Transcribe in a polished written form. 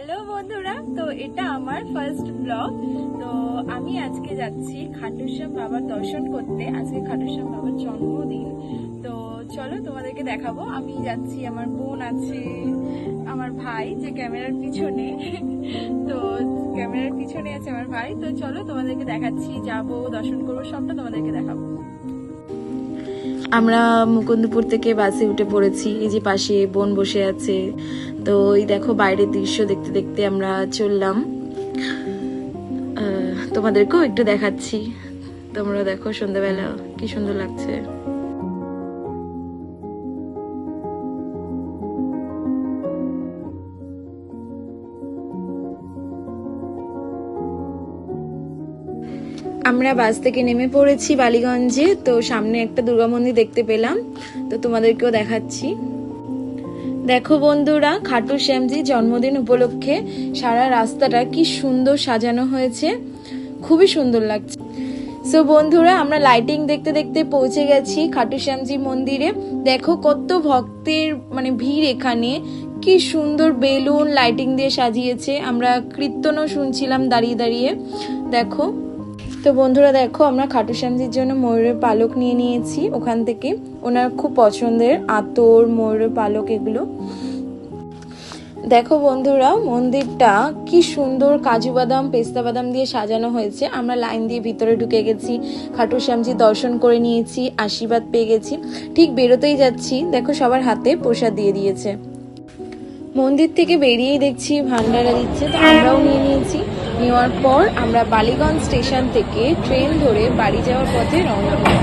Hello বন্ধুরা, তো এটা আমার ফার্স্ট ব্লগ। তো আমি আজকে যাচ্ছি খাটুশ্যাম বাবার দর্শন করতে। আজকে খাটুশ্যাম বাবার জন্মদিন। তো চলো তোমাদেরকে দেখাবো। আমি যাচ্ছি, আমার বোন আছে, আমার ভাই যে ক্যামেরার পিছনে তো ক্যামেরার পিছনে আছে আমার ভাই। তো চলো তোমাদেরকে দেখাচ্ছি, যাবো, দর্শন করবো, সবটা তোমাদেরকে দেখাবো। আমরা মুকুন্দপুর থেকে বাসে উঠে পড়েছি। এই যে পাশে বোন বসে আছে। তো এই দেখো বাইরের দৃশ্য দেখতে দেখতে আমরা চললাম। তোমাদেরকেও একটু দেখাচ্ছি। তোমরা দেখো সন্ধ্যাবেলা কি সুন্দর লাগছে। আমরা বাস থেকে নেমে পড়েছি বালিগঞ্জে। তো সামনে একটা দুর্গা মন্দির দেখতে পেলাম, তো তোমাদেরকেও দেখাচ্ছি। দেখো বন্ধুরা, খাটু শ্যামজি জন্মদিন উপলক্ষে সারা রাস্তাটা কি সুন্দর সাজানো হয়েছে, খুবই সুন্দর লাগছে। সো বন্ধুরা, আমরা লাইটিং দেখতে দেখতে পৌঁছে গেছি খাটু শ্যামজি মন্দিরে। দেখো কত ভক্তের ভিড় এখানে, কি সুন্দর বেলুন লাইটিং দিয়ে সাজিয়েছে। আমরা কীর্তনও শুনছিলাম দাঁড়িয়ে দাঁড়িয়ে। দেখো তো বন্ধুরা, দেখো আমরা খাটু শ্যামজির জন্য ময়ূরের পালক নিয়ে নিয়েছি ওখান থেকে। ওনার খুব পছন্দের আতর, ময়ূরের পালক এগুলো। দেখো বন্ধুরা, মন্দিরটা কি সুন্দর কাজু বাদাম, পেস্তা বাদাম দিয়ে সাজানো হয়েছে। আমরা লাইন দিয়ে ভিতরে ঢুকে গেছি, খাটু শ্যামজি দর্শন করে নিয়েছি, আশীর্বাদ পেয়ে গেছি। ঠিক বেরোতেই যাচ্ছি, দেখো সবার হাতে প্রসাদ দিয়ে দিয়েছে। মন্দির থেকে বেরিয়েই দেখছি ভান্ডারা দিচ্ছে, তো আমরাও নিয়ে নিয়েছি। নেওয়ার পর আমরা বালিগঞ্জ স্টেশন থেকে ট্রেন ধরে বাড়ি যাওয়ার পথে রওনা হই।